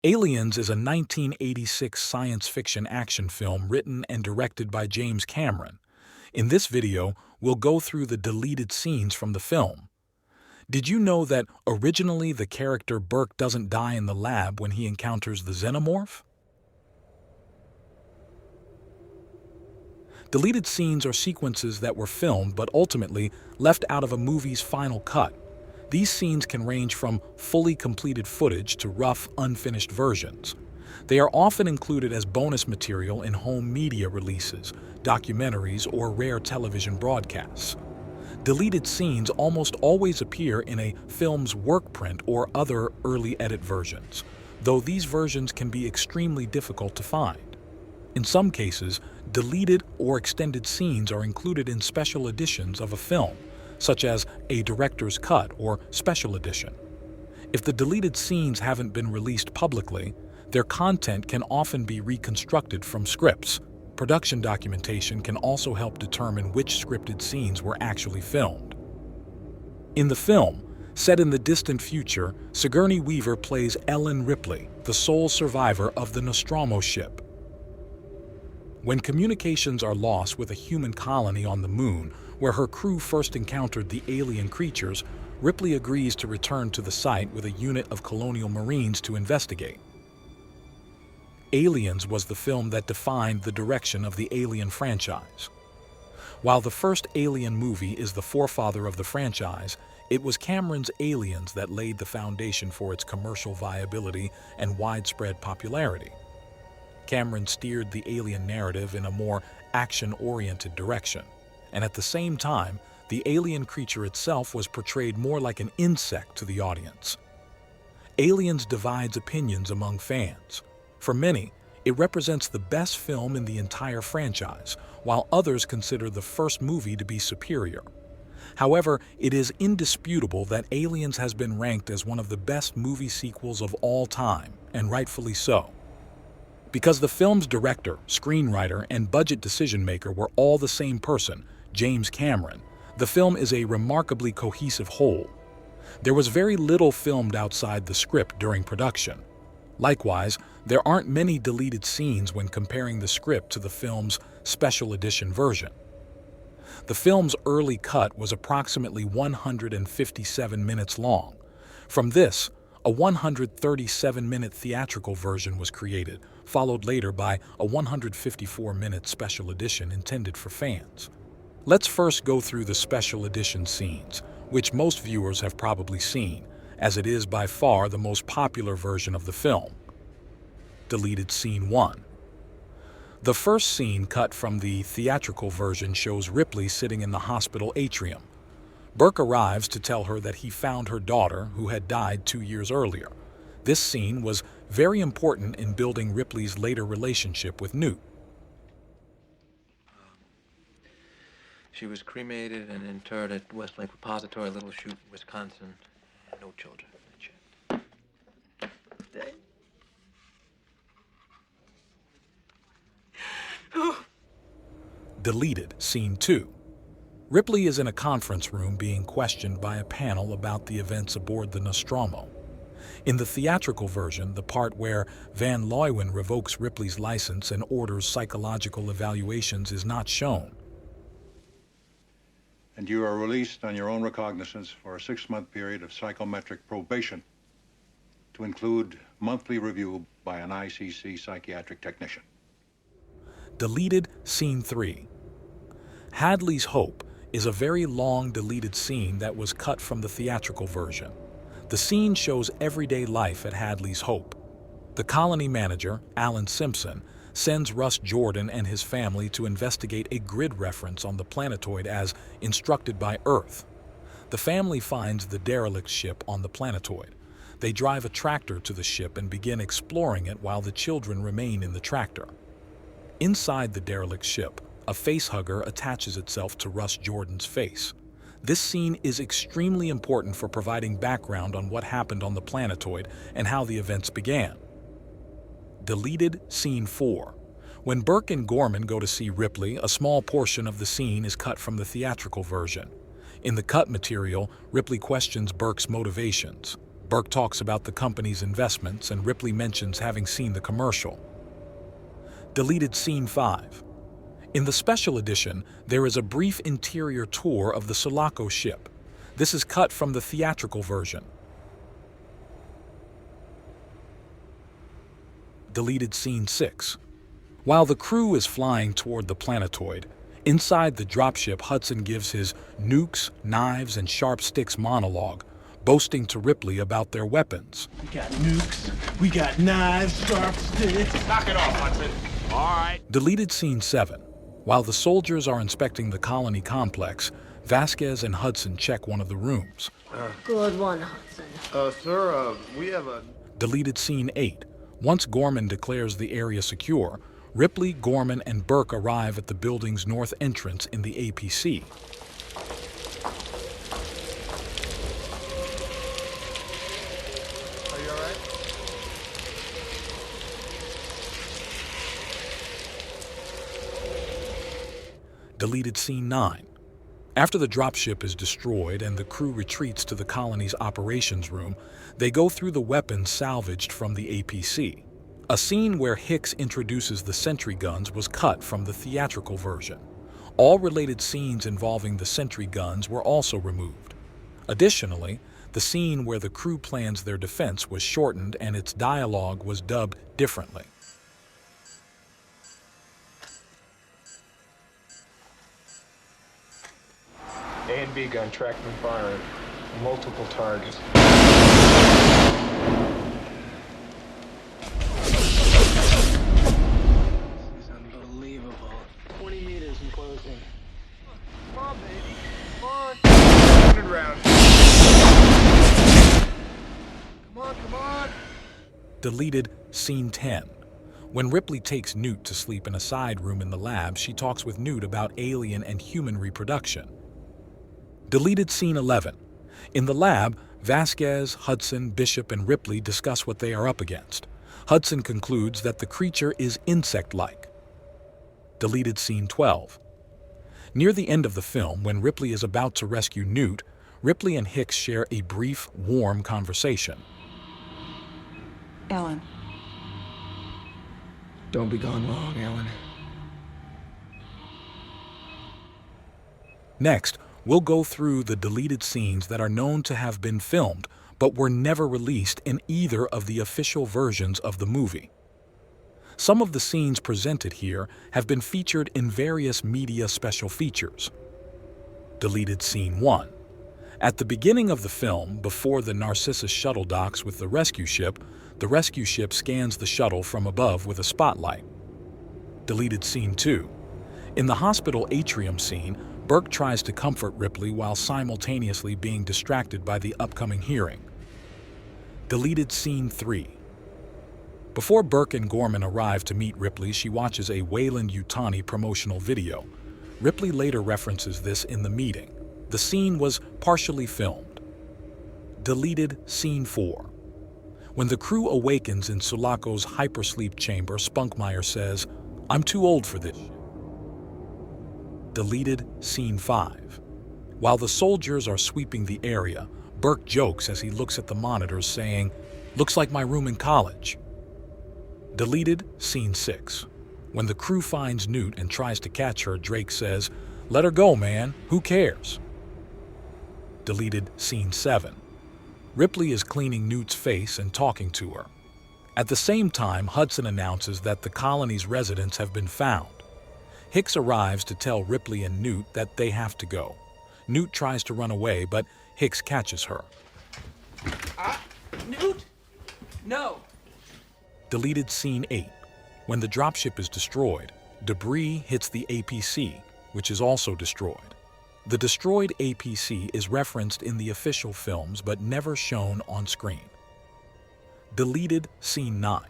Aliens is a 1986 science fiction action film written and directed by James Cameron. In this video, we'll go through the deleted scenes from the film. Did you know that originally the character Burke doesn't die in the lab when he encounters the xenomorph? Deleted scenes are sequences that were filmed but ultimately left out of a movie's final cut. These scenes can range from fully completed footage to rough, unfinished versions. They are often included as bonus material in home media releases, documentaries, or rare television broadcasts. Deleted scenes almost always appear in a film's work print or other early edit versions, though these versions can be extremely difficult to find. In some cases, deleted or extended scenes are included in special editions of a film, such as a director's cut or special edition. If the deleted scenes haven't been released publicly, their content can often be reconstructed from scripts. Production documentation can also help determine which scripted scenes were actually filmed. In the film, set in the distant future, Sigourney Weaver plays Ellen Ripley, the sole survivor of the Nostromo ship. When communications are lost with a human colony on the moon, where her crew first encountered the alien creatures, Ripley agrees to return to the site with a unit of colonial marines to investigate. Aliens was the film that defined the direction of the Alien franchise. While the first Alien movie is the forefather of the franchise, it was Cameron's Aliens that laid the foundation for its commercial viability and widespread popularity. Cameron steered the Alien narrative in a more action-oriented direction, and at the same time, the alien creature itself was portrayed more like an insect to the audience. Aliens divides opinions among fans. For many, it represents the best film in the entire franchise, while others consider the first movie to be superior. However, it is indisputable that Aliens has been ranked as one of the best movie sequels of all time, and rightfully so. Because the film's director, screenwriter, and budget decision-maker were all the same person, James Cameron, the film is a remarkably cohesive whole. There was very little filmed outside the script during production. Likewise, there aren't many deleted scenes when comparing the script to the film's special edition version. The film's early cut was approximately 157 minutes long. From this, a 137-minute theatrical version was created, followed later by a 154-minute special edition intended for fans. Let's first go through the special edition scenes, which most viewers have probably seen, as it is by far the most popular version of the film. Deleted Scene 1. The first scene cut from the theatrical version shows Ripley sitting in the hospital atrium. Burke arrives to tell her that he found her daughter, who had died 2 years earlier. This scene was very important in building Ripley's later relationship with Newt. She was cremated and interred at Westlake Repository, Little Chute, Wisconsin. No children. Deleted Scene 2. Ripley is in a conference room being questioned by a panel about the events aboard the Nostromo. In the theatrical version, the part where Van Leeuwen revokes Ripley's license and orders psychological evaluations is not shown. And you are released on your own recognizance for a 6-month period of psychometric probation to include monthly review by an ICC psychiatric technician. Deleted Scene 3. Hadley's Hope is a very long deleted scene that was cut from the theatrical version. The scene shows everyday life at Hadley's Hope. The colony manager, Alan Simpson, sends Russ Jordan and his family to investigate a grid reference on the planetoid as instructed by Earth. The family finds the derelict ship on the planetoid. They drive a tractor to the ship and begin exploring it while the children remain in the tractor. Inside the derelict ship, a facehugger attaches itself to Russ Jordan's face. This scene is extremely important for providing background on what happened on the planetoid and how the events began. Deleted Scene 4. When Burke and Gorman go to see Ripley, a small portion of the scene is cut from the theatrical version. In the cut material, Ripley questions Burke's motivations. Burke talks about the company's investments and Ripley mentions having seen the commercial. Deleted Scene 5. In the special edition, there is a brief interior tour of the Sulaco ship. This is cut from the theatrical version. Deleted Scene 6. While the crew is flying toward the planetoid, inside the dropship, Hudson gives his nukes, knives, and sharp sticks monologue, boasting to Ripley about their weapons. We got nukes, we got knives, sharp sticks. Knock it off, Hudson. All right. Deleted Scene 7. While the soldiers are inspecting the colony complex, Vasquez and Hudson check one of the rooms. Good one, Hudson. Sir, we have a... Deleted Scene 8. Once Gorman declares the area secure, Ripley, Gorman, and Burke arrive at the building's north entrance in the APC. Are you all right? Deleted Scene 9. After the dropship is destroyed and the crew retreats to the colony's operations room, they go through the weapons salvaged from the APC. A scene where Hicks introduces the sentry guns was cut from the theatrical version. All related scenes involving the sentry guns were also removed. Additionally, the scene where the crew plans their defense was shortened and its dialogue was dubbed differently. A and B gun tracked and firing. Multiple targets. This is unbelievable. 20 meters in closing. Come on, baby. Come on. 100 rounds. Come on. Deleted Scene 10. When Ripley takes Newt to sleep in a side room in the lab, she talks with Newt about alien and human reproduction. Deleted Scene 11. In the lab, Vasquez, Hudson, Bishop, and Ripley discuss what they are up against. Hudson concludes that the creature is insect-like. Deleted Scene 12. Near the end of the film, when Ripley is about to rescue Newt, Ripley and Hicks share a brief, warm conversation. Ellen. Don't be gone long, Ellen. Next, we'll go through the deleted scenes that are known to have been filmed but were never released in either of the official versions of the movie. Some of the scenes presented here have been featured in various media special features. Deleted Scene 1. At the beginning of the film, before the Narcissus shuttle docks with the rescue ship scans the shuttle from above with a spotlight. Deleted Scene 2. In the hospital atrium scene, Burke tries to comfort Ripley while simultaneously being distracted by the upcoming hearing. Deleted Scene 3. Before Burke and Gorman arrive to meet Ripley, she watches a Wayland-Yutani promotional video. Ripley later references this in the meeting. The scene was partially filmed. Deleted Scene 4. When the crew awakens in Sulaco's hypersleep chamber, Spunkmeyer says, "I'm too old for this." Deleted Scene 5. While the soldiers are sweeping the area, Burke jokes as he looks at the monitors, saying, "Looks like my room in college." Deleted Scene 6. When the crew finds Newt and tries to catch her, Drake says, "Let her go, man. Who cares?" Deleted Scene 7. Ripley is cleaning Newt's face and talking to her. At the same time, Hudson announces that the colony's residents have been found. Hicks arrives to tell Ripley and Newt that they have to go. Newt tries to run away, but Hicks catches her. Newt? No. Deleted Scene 8. When the dropship is destroyed, debris hits the APC, which is also destroyed. The destroyed APC is referenced in the official films but never shown on screen. Deleted Scene 9.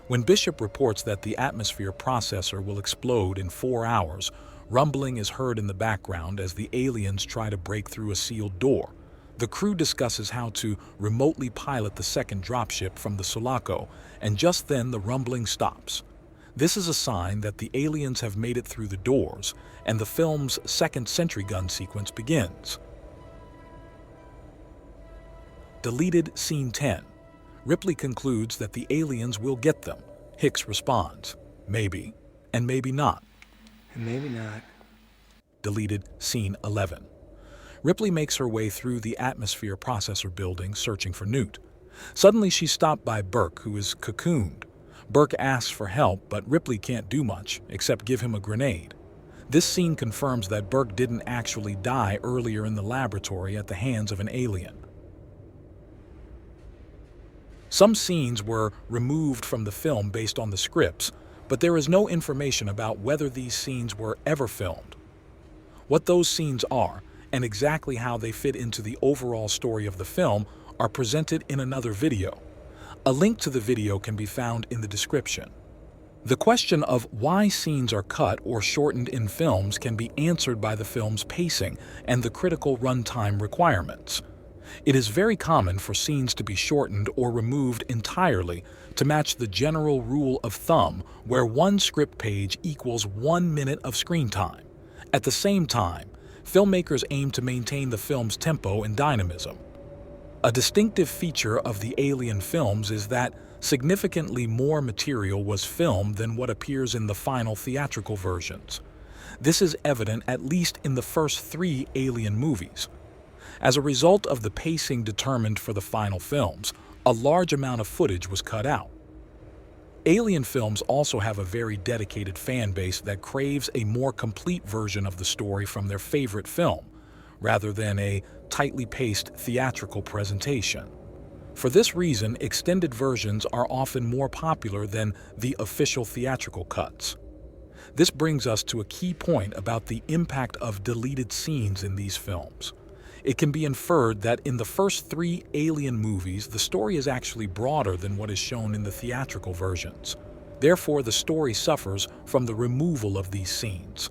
When Bishop reports that the atmosphere processor will explode in 4 hours, rumbling is heard in the background as the aliens try to break through a sealed door. The crew discusses how to remotely pilot the second dropship from the Sulaco, and just then the rumbling stops. This is a sign that the aliens have made it through the doors, and the film's second sentry gun sequence begins. Deleted Scene 10. Ripley concludes that the aliens will get them. Hicks responds, maybe, and maybe not. And maybe not. Deleted Scene 11. Ripley makes her way through the atmosphere processor building searching for Newt. Suddenly she's stopped by Burke, who is cocooned. Burke asks for help, but Ripley can't do much except give him a grenade. This scene confirms that Burke didn't actually die earlier in the laboratory at the hands of an alien. Some scenes were removed from the film based on the scripts, but there is no information about whether these scenes were ever filmed. What those scenes are, and exactly how they fit into the overall story of the film, are presented in another video. A link to the video can be found in the description. The question of why scenes are cut or shortened in films can be answered by the film's pacing and the critical runtime requirements. It is very common for scenes to be shortened or removed entirely to match the general rule of thumb where one script page equals 1 minute of screen time. At the same time, filmmakers aim to maintain the film's tempo and dynamism. A distinctive feature of the Alien films is that significantly more material was filmed than what appears in the final theatrical versions. This is evident at least in the first 3 Alien movies. As a result of the pacing determined for the final films, a large amount of footage was cut out. Alien films also have a very dedicated fan base that craves a more complete version of the story from their favorite film, rather than a tightly paced theatrical presentation. For this reason, extended versions are often more popular than the official theatrical cuts. This brings us to a key point about the impact of deleted scenes in these films. It can be inferred that in the first 3 Alien movies, the story is actually broader than what is shown in the theatrical versions. Therefore, the story suffers from the removal of these scenes.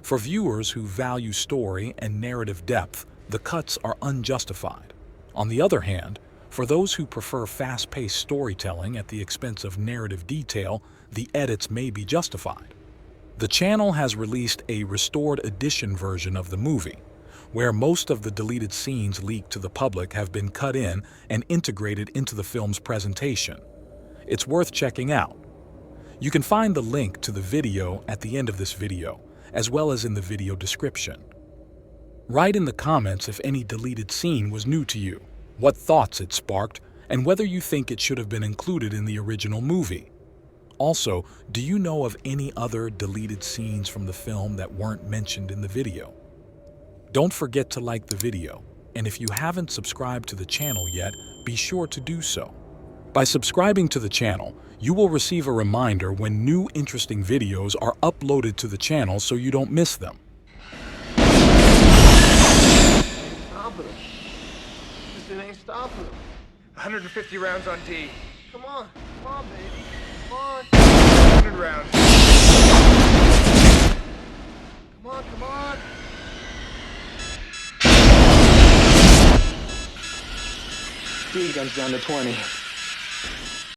For viewers who value story and narrative depth, the cuts are unjustified. On the other hand, for those who prefer fast-paced storytelling at the expense of narrative detail, the edits may be justified. The channel has released a restored edition version of the movie, where most of the deleted scenes leaked to the public have been cut in and integrated into the film's presentation. It's worth checking out. You can find the link to the video at the end of this video, as well as in the video description. Write in the comments if any deleted scene was new to you, what thoughts it sparked, and whether you think it should have been included in the original movie. Also, do you know of any other deleted scenes from the film that weren't mentioned in the video? Don't forget to like the video, and if you haven't subscribed to the channel yet, be sure to do so. By subscribing to the channel, you will receive a reminder when new interesting videos are uploaded to the channel so you don't miss them. Stopping him. This thing ain't stopping him. 150 rounds on D. Come on, baby. Come on. 100 rounds. Come on. D guns down to 20.